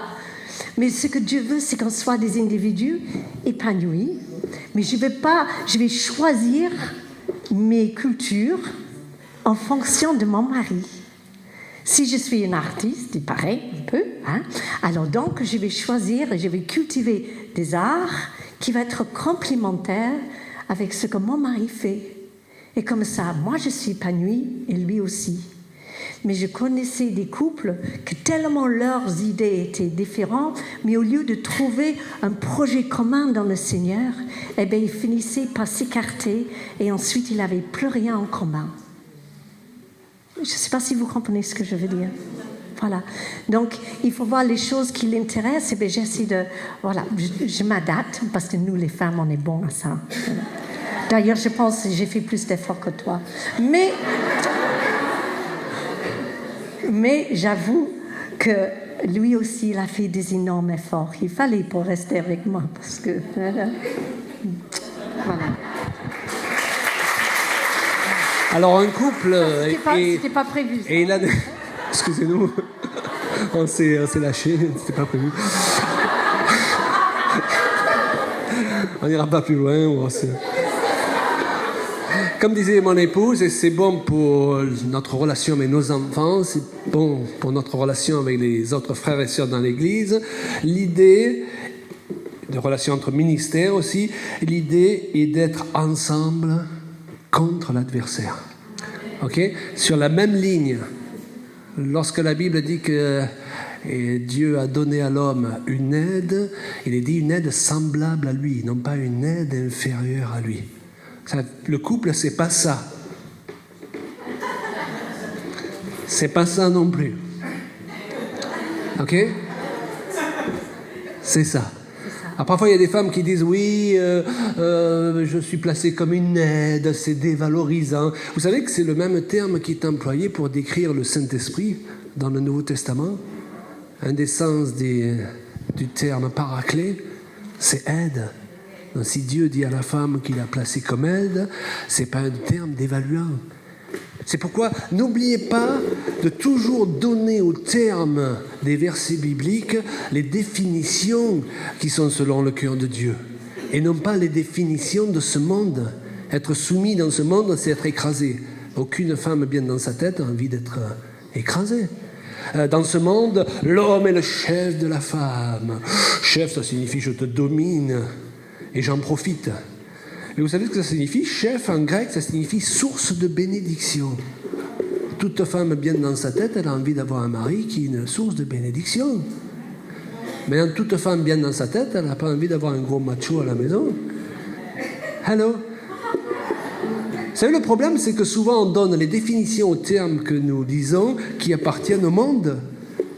Mais ce que Dieu veut, c'est qu'on soit des individus épanouis. Mais je vais choisir mes cultures en fonction de mon mari. Si je suis une artiste, il paraît un peu, hein, alors donc je vais choisir et je vais cultiver des arts qui vont être complémentaires avec ce que mon mari fait. Et comme ça, moi je suis épanouie et lui aussi. Mais je connaissais des couples que tellement leurs idées étaient différentes, mais au lieu de trouver un projet commun dans le Seigneur, eh bien, ils finissaient par s'écarter et ensuite ils n'avaient plus rien en commun. Je ne sais pas si vous comprenez ce que je veux dire. Voilà. Donc, il faut voir les choses qui l'intéressent. Et bien, j'essaie de... Voilà, je m'adapte parce que nous, les femmes, on est bons à ça. D'ailleurs, je pense que j'ai fait plus d'efforts que toi. Mais j'avoue que lui aussi, il a fait des énormes efforts. Il fallait pour rester avec moi parce que... Voilà. Alors, un couple... C'était pas prévu. Ça. Et il a... Excusez-nous, on s'est lâché, c'était pas prévu. On n'ira pas plus loin. Comme disait mon épouse, et c'est bon pour notre relation avec nos enfants, c'est bon pour notre relation avec les autres frères et sœurs dans l'Église, l'idée de relation entre ministères aussi, l'idée est d'être ensemble contre l'adversaire. Ok ? Sur la même ligne. Lorsque la Bible dit que Dieu a donné à l'homme une aide, il est dit une aide semblable à lui, non pas une aide inférieure à lui. Le couple, c'est pas ça. C'est pas ça non plus. Ok ? C'est ça. Alors, parfois, il y a des femmes qui disent « Oui, je suis placée comme une aide, c'est dévalorisant. » Vous savez que c'est le même terme qui est employé pour décrire le Saint-Esprit dans le Nouveau Testament. Un des sens du terme paraclet, c'est aide. Donc, si Dieu dit à la femme qu'il a placée comme aide, ce n'est pas un terme dévaluant. C'est pourquoi n'oubliez pas de toujours donner au terme des versets bibliques les définitions qui sont selon le cœur de Dieu et non pas les définitions de ce monde. Être soumis dans ce monde, c'est être écrasé. Aucune femme bien dans sa tête a envie d'être écrasée. Dans ce monde, l'homme est le chef de la femme. Chef, ça signifie je te domine et j'en profite. Mais vous savez ce que ça signifie ? Chef, en grec, ça signifie source de bénédiction. Toute femme bien dans sa tête, elle a envie d'avoir un mari qui est une source de bénédiction. Mais toute femme bien dans sa tête, elle n'a pas envie d'avoir un gros macho à la maison. Hello ? Vous savez, le problème, c'est que souvent on donne les définitions aux termes que nous disons qui appartiennent au monde.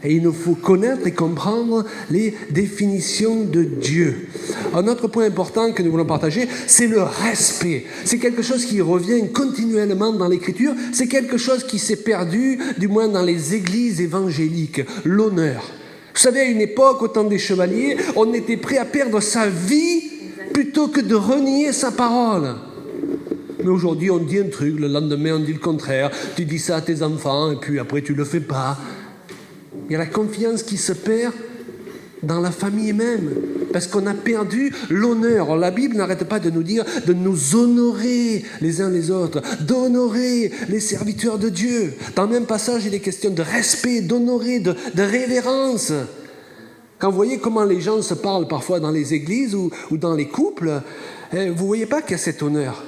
Et il nous faut connaître et comprendre les définitions de Dieu. Un autre point important que nous voulons partager, c'est le respect. C'est quelque chose qui revient continuellement dans l'Écriture. C'est quelque chose qui s'est perdu, du moins dans les églises évangéliques. L'honneur. Vous savez, à une époque, au temps des chevaliers, on était prêt à perdre sa vie plutôt que de renier sa parole. Mais aujourd'hui, on dit un truc, le lendemain, on dit le contraire. Tu dis ça à tes enfants, et puis après, tu le fais pas. Il y a la confiance qui se perd dans la famille même, parce qu'on a perdu l'honneur. Alors, la Bible n'arrête pas de nous dire de nous honorer les uns les autres, d'honorer les serviteurs de Dieu. Dans le même passage, il est question de respect, d'honorer, de révérence. Quand vous voyez comment les gens se parlent parfois dans les églises ou dans les couples, vous ne voyez pas qu'il y a cet honneur.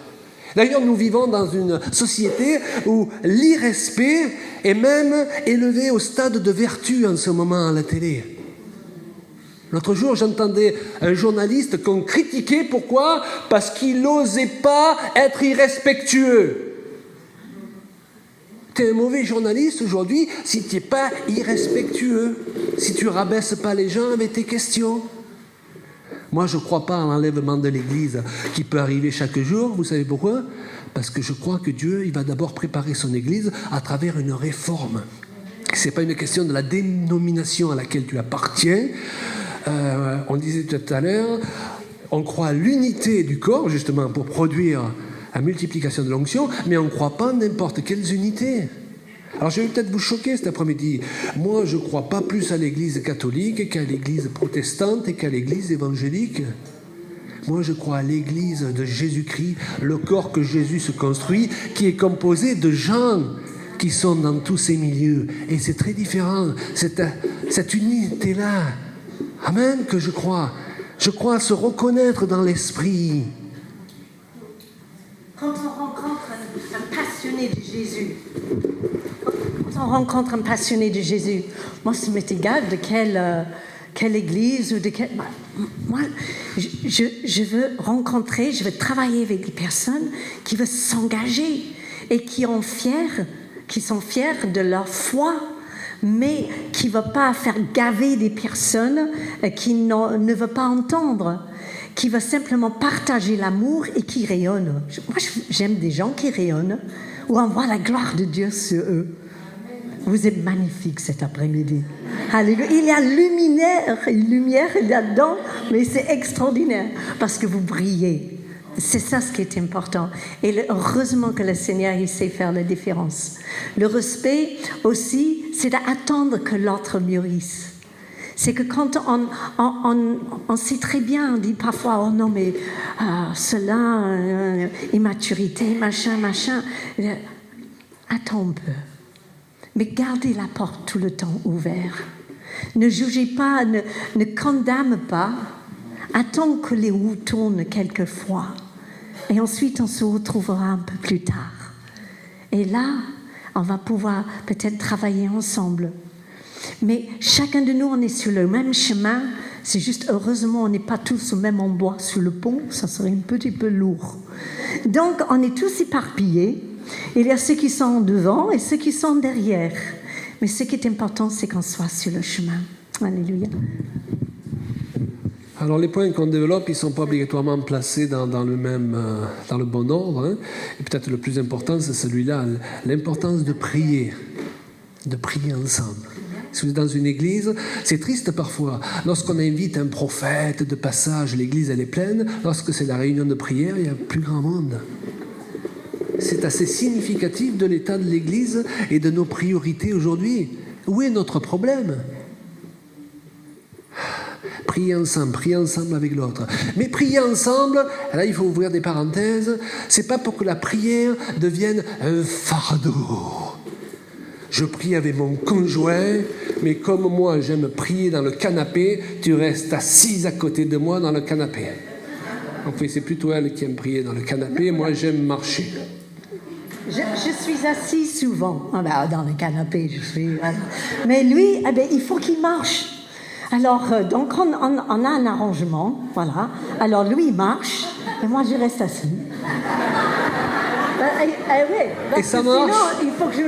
D'ailleurs, nous vivons dans une société où l'irrespect est même élevé au stade de vertu en ce moment à la télé. L'autre jour, j'entendais un journaliste qu'on critiquait. Pourquoi ? Parce qu'il n'osait pas être irrespectueux. Tu es un mauvais journaliste aujourd'hui si tu n'es pas irrespectueux, si tu ne rabaisses pas les gens avec tes questions. Moi, je ne crois pas à l'enlèvement de l'Église qui peut arriver chaque jour. Vous savez pourquoi ? Parce que je crois que Dieu, il va d'abord préparer son Église à travers une réforme. Ce n'est pas une question de la dénomination à laquelle tu appartiens. On disait tout à l'heure, on croit à l'unité du corps, justement, pour produire la multiplication de l'onction, mais on ne croit pas à n'importe quelles unités. Alors je vais peut-être vous choquer cet après-midi. Moi, je ne crois pas plus à l'Église catholique qu'à l'Église protestante et qu'à l'Église évangélique. Moi, je crois à l'Église de Jésus-Christ, le corps que Jésus se construit, qui est composé de gens qui sont dans tous ces milieux. Et c'est très différent, cette unité-là. Amen, que je crois. Je crois se reconnaître dans l'esprit. Quand on rencontre un passionné de Jésus, moi, ça m'est égal de quelle église ou de quelle... Moi, je veux travailler avec des personnes qui veulent s'engager et qui sont fiers de leur foi, mais qui ne veulent pas faire gaver des personnes qui ne veulent pas entendre, qui veulent simplement partager l'amour et qui rayonnent. Moi, j'aime des gens qui rayonnent, où on voit la gloire de Dieu sur eux. Vous êtes magnifiques cet après-midi. Alléluia. Il y a lumière là-dedans, mais c'est extraordinaire parce que vous brillez. C'est ça ce qui est important. Et heureusement que le Seigneur, il sait faire la différence. Le respect aussi, c'est d'attendre que l'autre mûrisse. C'est que quand on sait très bien, on dit parfois, oh non, mais cela, immaturité, machin. Attends un peu. Mais gardez la porte tout le temps ouverte. Ne jugez pas, ne condamnez pas. Attends que les roues tournent quelquefois. Et ensuite, on se retrouvera un peu plus tard. Et là, on va pouvoir peut-être travailler ensemble. Mais chacun de nous, on est sur le même chemin. C'est juste, heureusement, on n'est pas tous au même endroit sur le pont. Ça serait un petit peu lourd. Donc, on est tous éparpillés. Il y a ceux qui sont devant et ceux qui sont derrière. Mais ce qui est important, c'est qu'on soit sur le chemin. Alléluia. Alors les points qu'on développe, ils ne sont pas obligatoirement placés dans le bon ordre. Hein. Et peut-être le plus important, c'est celui-là, l'importance de prier ensemble. Si vous êtes dans une église, c'est triste parfois. Lorsqu'on invite un prophète de passage, l'église elle est pleine. Lorsque c'est la réunion de prière, il y a plus grand monde. C'est assez significatif de l'état de l'Église et de nos priorités aujourd'hui. Où est notre problème ? Prier ensemble avec l'autre. Mais prier ensemble, là il faut ouvrir des parenthèses, c'est pas pour que la prière devienne un fardeau. Je prie avec mon conjoint, mais comme moi j'aime prier dans le canapé, tu restes assise à côté de moi dans le canapé. En fait, c'est plutôt elle qui aime prier dans le canapé, moi j'aime marcher. Je suis assise souvent dans le canapé. Mais lui, il faut qu'il marche. Alors, donc on a un arrangement, voilà. Alors lui, il marche, et moi, je reste assise. Oui, et ça marche. Sinon, il faut que je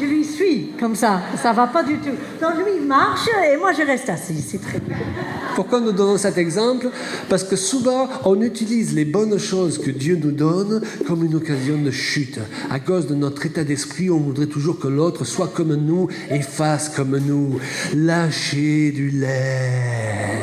lui suis, comme ça. Ça ne va pas du tout. Donc lui, il marche, et moi, je reste assise. C'est très bien. Pourquoi nous donnons cet exemple ? Parce que souvent, on utilise les bonnes choses que Dieu nous donne comme une occasion de chute. À cause de notre état d'esprit, on voudrait toujours que l'autre soit comme nous et fasse comme nous. Lâcher du lait.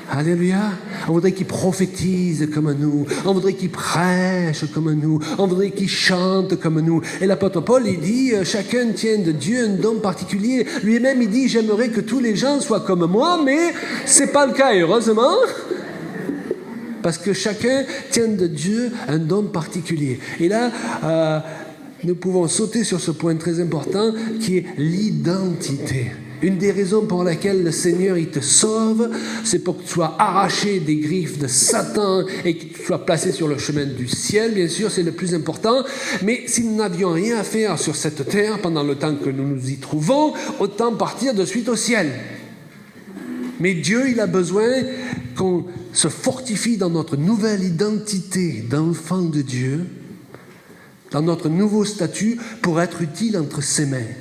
Alléluia. On voudrait qu'il prophétise comme nous. On voudrait qu'il prêche comme nous. On voudrait qu'il chante comme nous. Et l'apôtre Paul, il dit, chacun tient de Dieu un don particulier. Lui-même, il dit, j'aimerais que tous les gens soient comme moi, mais c'est pas le cas, heureusement. Parce que chacun tient de Dieu un don particulier. Et là, nous pouvons sauter sur ce point très important qui est l'identité. Une des raisons pour laquelle le Seigneur il te sauve, c'est pour que tu sois arraché des griffes de Satan et que tu sois placé sur le chemin du ciel, bien sûr, c'est le plus important. Mais si nous n'avions rien à faire sur cette terre pendant le temps que nous nous y trouvons, autant partir de suite au ciel. Mais Dieu, il a besoin qu'on se fortifie dans notre nouvelle identité d'enfant de Dieu, dans notre nouveau statut pour être utile entre ses mains.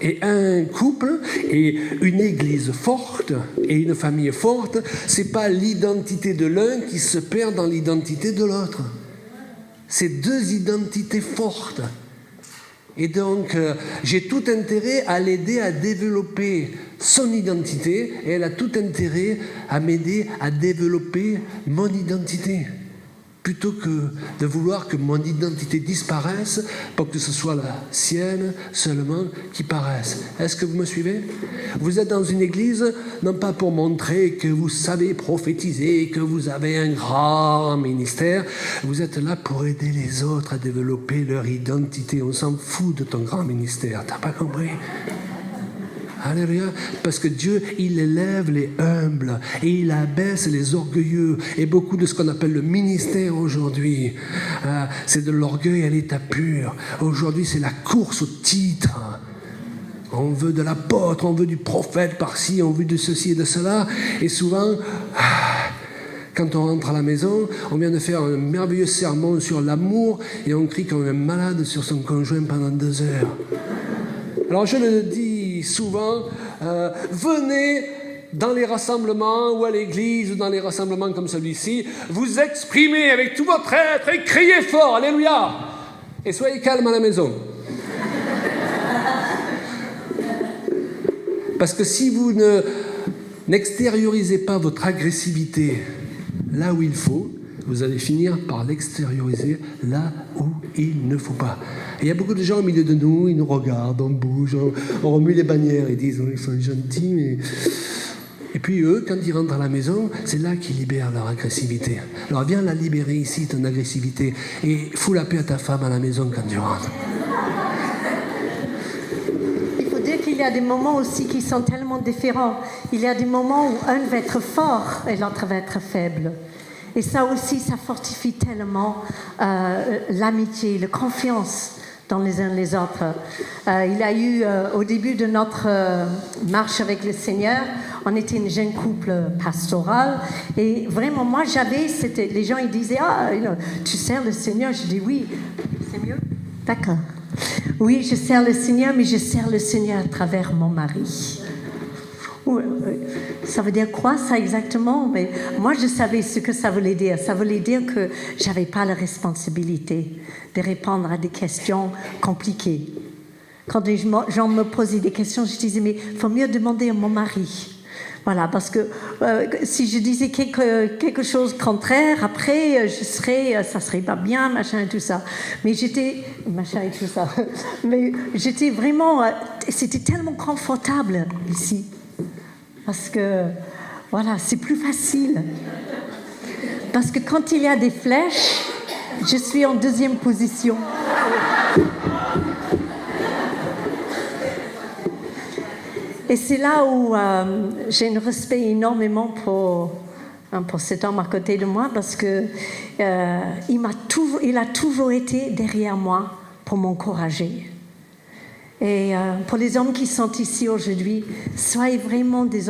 Et un couple et une église forte et une famille forte, c'est pas l'identité de l'un qui se perd dans l'identité de l'autre. C'est deux identités fortes. Et donc, j'ai tout intérêt à l'aider à développer son identité et elle a tout intérêt à m'aider à développer mon identité. plutôt que de vouloir que mon identité disparaisse pour que ce soit la sienne seulement qui paraisse. Est-ce que vous me suivez? Vous êtes dans une église, non pas pour montrer que vous savez prophétiser, que vous avez un grand ministère, vous êtes là pour aider les autres à développer leur identité. On s'en fout de ton grand ministère, t'as pas compris? Alléluia, parce que Dieu, il élève les humbles et il abaisse les orgueilleux. Et beaucoup de ce qu'on appelle le ministère aujourd'hui, c'est de l'orgueil à l'état pur. Aujourd'hui, c'est la course au titre. On veut de l'apôtre, on veut du prophète par-ci, on veut de ceci et de cela. Et souvent, quand on rentre à la maison, on vient de faire un merveilleux sermon sur l'amour et on crie comme un malade sur son conjoint pendant 2 heures. Alors je le dis souvent, venez dans les rassemblements ou à l'église ou dans les rassemblements comme celui-ci, vous exprimez avec tout votre être et criez fort, alléluia, et soyez calme à la maison. Parce que si vous n'extériorisez pas votre agressivité là où il faut, vous allez finir par l'extérioriser là où il ne faut pas. Et il y a beaucoup de gens au milieu de nous, ils nous regardent, on bouge, on remue les bannières, ils disent, ils sont gentils, mais... Et puis eux, quand ils rentrent à la maison, c'est là qu'ils libèrent leur agressivité. Alors viens la libérer ici, ton agressivité, et fous la paix à ta femme à la maison quand tu rentres. Il faut dire qu'il y a des moments aussi qui sont tellement différents. Il y a des moments où un va être fort et l'autre va être faible. Et ça aussi, ça fortifie tellement l'amitié, la confiance dans les uns les autres. Il y a eu, au début de notre marche avec le Seigneur, on était une jeune couple pastoral. Et vraiment, moi, les gens, ils disaient, tu sers le Seigneur? Je dis, oui. C'est mieux? D'accord. Oui, je sers le Seigneur, mais je sers le Seigneur à travers mon mari. Ça veut dire quoi, ça, exactement? Mais moi, je savais ce que ça voulait dire. Ça voulait dire que je n'avais pas la responsabilité de répondre à des questions compliquées. Quand les gens me posaient des questions, je disais, mais il faut mieux demander à mon mari. Voilà, parce que si je disais quelque chose de contraire, après, ça serait pas bien, machin et tout ça. Mais j'étais vraiment, c'était tellement confortable ici. Parce que, voilà, c'est plus facile. Parce que quand il y a des flèches, je suis en 2e position. Et c'est là où j'ai un respect énormément pour cet homme à côté de moi, parce que il a toujours été derrière moi pour m'encourager. Et pour les hommes qui sont ici aujourd'hui, soyez vraiment des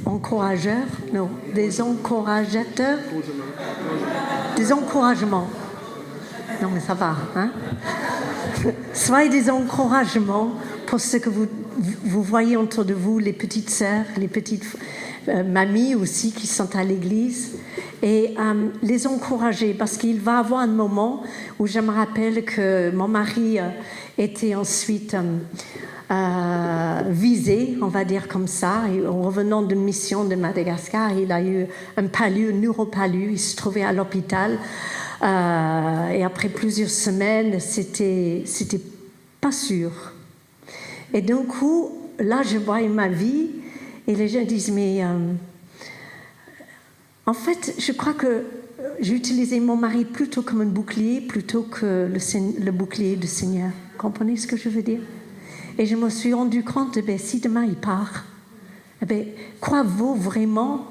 encourageurs, non, des encouragateurs, des encouragements. Non, mais ça va, hein? Soyez des encouragements pour ce que vous voyez autour de vous, les petites sœurs, les petites mamies aussi qui sont à l'église, et les encourager, parce qu'il va y avoir un moment où je me rappelle que mon mari était ensuite visé, on va dire comme ça, et en revenant d'une mission de Madagascar, il a eu un neuropalud, il se trouvait à l'hôpital, et après plusieurs semaines, c'était pas sûr. Et d'un coup, là, je vois ma vie, et les gens disent, mais en fait, je crois que j'ai utilisé mon mari plutôt comme un bouclier, plutôt que le bouclier du Seigneur. Vous comprenez ce que je veux dire? Et je me suis rendu compte, si demain il part, quoi vaut vraiment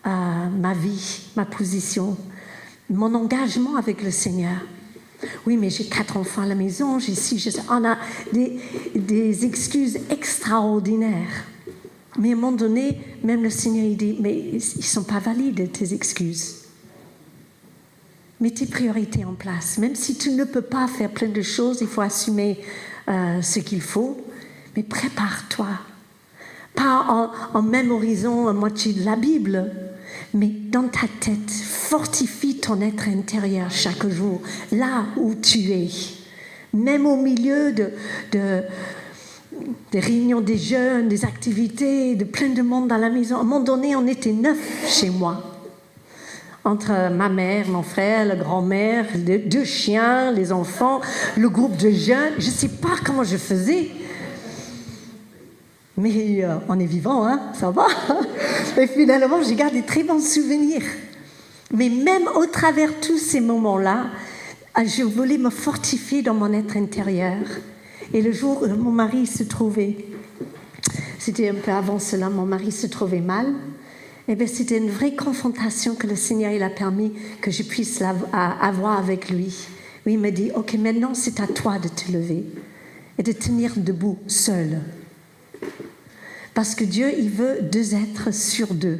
ma vie, ma position, mon engagement avec le Seigneur? Oui, mais j'ai 4 enfants à la maison, on a des excuses extraordinaires. Mais à un moment donné, même le Seigneur, il dit, mais ils ne sont pas valides, tes excuses. Mets tes priorités en place. Même si tu ne peux pas faire plein de choses, il faut assumer ce qu'il faut. Mais prépare-toi. Pas en mémorisant à moitié de la Bible, mais dans ta tête, fortifie ton être intérieur chaque jour, là où tu es. Même au milieu des réunions des jeunes, des activités, de plein de monde dans la maison. À un moment donné, on était 9 chez moi. entre ma mère, mon frère, la grand-mère, les 2 chiens, les enfants, le groupe de jeunes. Je ne sais pas comment je faisais. Mais on est vivant, hein, ça va. Et finalement, j'ai gardé de très bons souvenirs. Mais même au travers de tous ces moments-là, je voulais me fortifier dans mon être intérieur. Et le jour où mon mari se trouvait, c'était un peu avant cela, mon mari se trouvait mal, et bien c'était une vraie confrontation que le Seigneur il a permis que je puisse avoir avec lui. Oui, il m'a dit, ok, maintenant c'est à toi de te lever et de tenir debout seul. Parce que Dieu, il veut 2 êtres sur 2,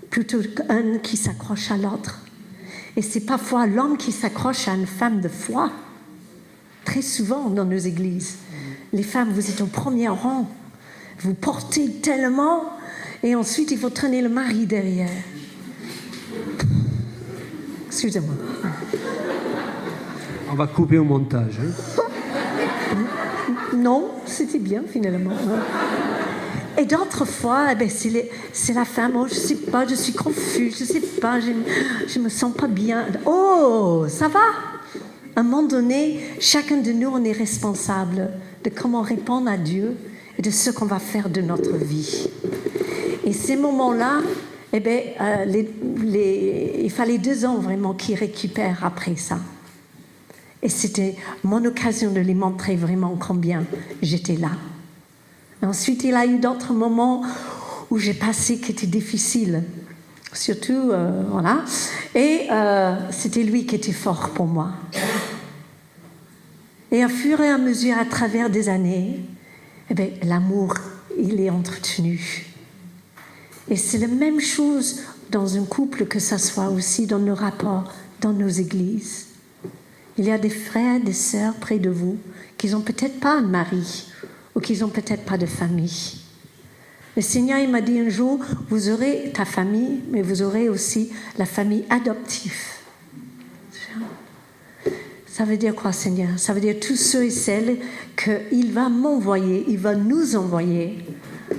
plutôt qu'un qui s'accroche à l'autre. Et c'est parfois l'homme qui s'accroche à une femme de foi. Très souvent dans nos églises, les femmes, vous êtes au premier rang, vous portez tellement, et ensuite il faut traîner le mari derrière. Excusez-moi. On va couper au montage. Hein. Non, c'était bien finalement. Et d'autres fois, eh bien, c'est la femme, oh, je ne sais pas, je suis confuse, je ne sais pas, je ne me sens pas bien. Oh, ça va. À un moment donné, chacun de nous, on est responsable de comment répondre à Dieu et de ce qu'on va faire de notre vie. Et ces moments-là, eh bien, il fallait 2 ans vraiment qu'ils récupèrent après ça. Et c'était mon occasion de lui montrer vraiment combien j'étais là. Ensuite, il y a eu d'autres moments où j'ai passé qui étaient difficiles. Surtout, voilà. Et c'était lui qui était fort pour moi. Et au fur et à mesure, à travers des années, eh bien, l'amour, il est entretenu. Et c'est la même chose dans un couple, que ça soit aussi dans nos rapports, dans nos églises. Il y a des frères, des sœurs près de vous qui n'ont peut-être pas un mari ou qui n'ont peut-être pas de famille. Le Seigneur, il m'a dit un jour, vous aurez ta famille, mais vous aurez aussi la famille adoptive. Ça veut dire quoi, Seigneur? Ça veut dire tous ceux et celles qu'il va m'envoyer, il va nous envoyer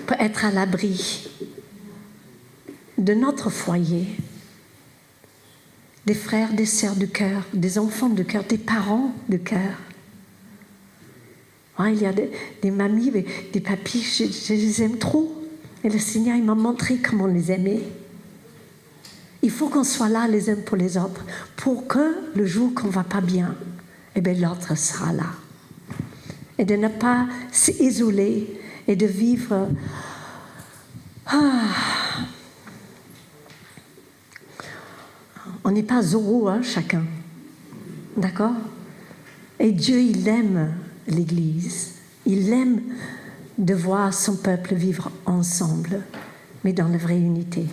pour être à l'abri de notre foyer. Des frères, des sœurs de cœur, des enfants de cœur, des parents de cœur. Ouais, il y a des mamies, des papis, je les aime trop. Et le Seigneur, il m'a montré comment les aimer. Il faut qu'on soit là les uns pour les autres, pour que le jour qu'on ne va pas bien, eh bien, l'autre sera là. Et de ne pas s'isoler et de vivre... On n'est pas Zorro, hein, chacun. D'accord? Et Dieu, il aime l'Église. Il aime de voir son peuple vivre ensemble, mais dans la vraie unité.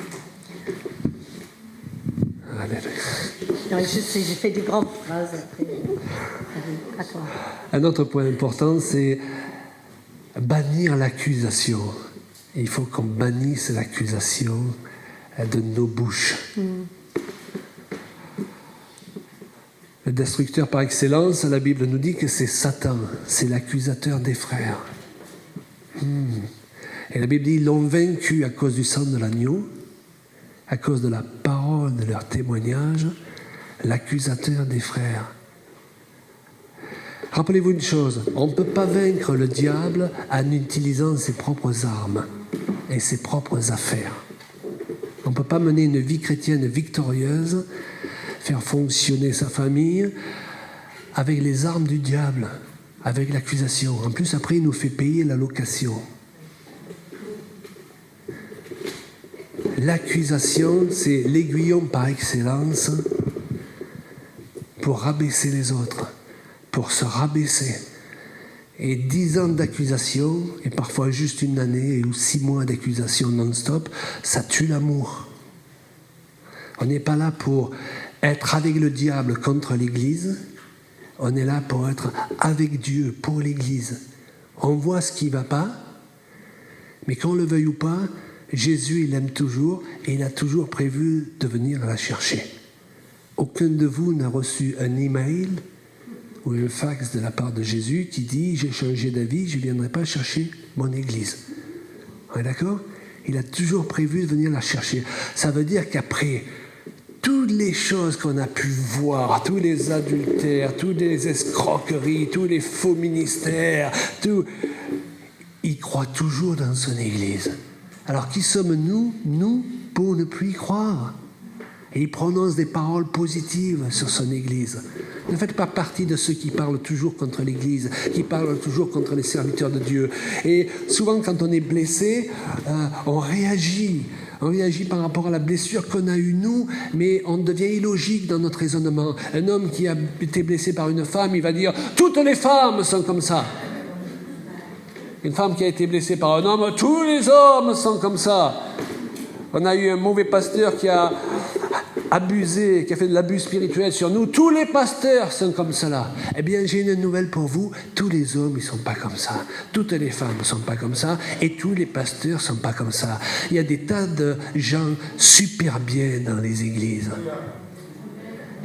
Non, je sais, j'ai fait des grandes phrases après. À toi. Un autre point important, c'est bannir l'accusation. Il faut qu'on bannisse l'accusation de nos bouches. Le destructeur par excellence, la Bible nous dit que c'est Satan, c'est l'accusateur des frères. Et la Bible dit, ils l'ont vaincu à cause du sang de l'agneau, à cause de la parole de leur témoignage, l'accusateur des frères. Rappelez-vous une chose, on ne peut pas vaincre le diable en utilisant ses propres armes et ses propres affaires. On ne peut pas mener une vie chrétienne victorieuse, faire fonctionner sa famille avec les armes du diable, avec l'accusation. En plus, après, il nous fait payer la location. L'accusation, c'est l'aiguillon par excellence pour rabaisser les autres, pour se rabaisser. Et 10 ans d'accusation, et parfois juste une année ou 6 mois d'accusation non-stop, ça tue l'amour. On n'est pas là pour être avec le diable contre l'Église, on est là pour être avec Dieu pour l'Église. On voit ce qui ne va pas, mais qu'on le veuille ou pas, Jésus, il aime toujours et il a toujours prévu de venir la chercher. Aucun de vous n'a reçu un email ou un fax de la part de Jésus qui dit « J'ai changé d'avis, je ne viendrai pas chercher mon Église ». On est d'accord? Il a toujours prévu de venir la chercher. Ça veut dire qu'après tous toutes les choses qu'on a pu voir, tous les adultères, toutes les escroqueries, tous les faux ministères, il croit toujours dans son Église. Alors qui sommes-nous, nous, pour ne plus y croire? Et il prononce des paroles positives sur son Église. Ne faites pas partie de ceux qui parlent toujours contre l'Église, qui parlent toujours contre les serviteurs de Dieu. Et souvent, quand on est blessé, on réagit. On réagit par rapport à la blessure qu'on a eue nous, mais on devient illogique dans notre raisonnement. Un homme qui a été blessé par une femme, il va dire « Toutes les femmes sont comme ça ». Une femme qui a été blessée par un homme, « Tous les hommes sont comme ça ». On a eu un mauvais pasteur qui a abusé, qui a fait de l'abus spirituel sur nous. Tous les pasteurs sont comme cela. Eh bien, j'ai une nouvelle pour vous. Tous les hommes, ils ne sont pas comme ça. Toutes les femmes ne sont pas comme ça. Et tous les pasteurs ne sont pas comme ça. Il y a des tas de gens super bien dans les églises.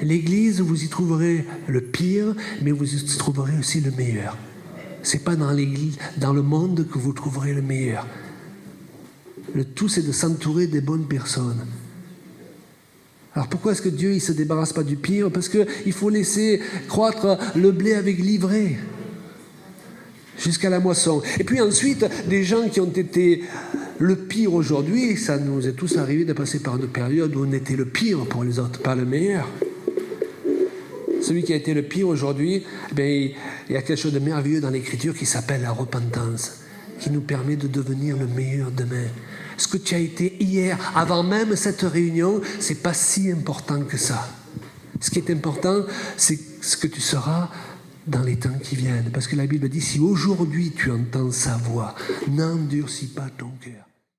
L'église, vous y trouverez le pire, mais vous y trouverez aussi le meilleur. Ce n'est pas dans l'église, dans le monde que vous trouverez le meilleur. Le tout, c'est de s'entourer des bonnes personnes. Alors pourquoi est-ce que Dieu ne se débarrasse pas du pire? Parce qu'il faut laisser croître le blé avec l'ivraie jusqu'à la moisson. Et puis ensuite, des gens qui ont été le pire aujourd'hui, ça nous est tous arrivé de passer par une période où on était le pire pour les autres, pas le meilleur. Celui qui a été le pire aujourd'hui, il y a quelque chose de merveilleux dans l'Écriture qui s'appelle la repentance, qui nous permet de devenir le meilleur demain. Ce que tu as été hier, avant même cette réunion, c'est pas si important que ça. Ce qui est important, c'est ce que tu seras dans les temps qui viennent. Parce que la Bible dit, si aujourd'hui tu entends sa voix, n'endurcis pas ton cœur.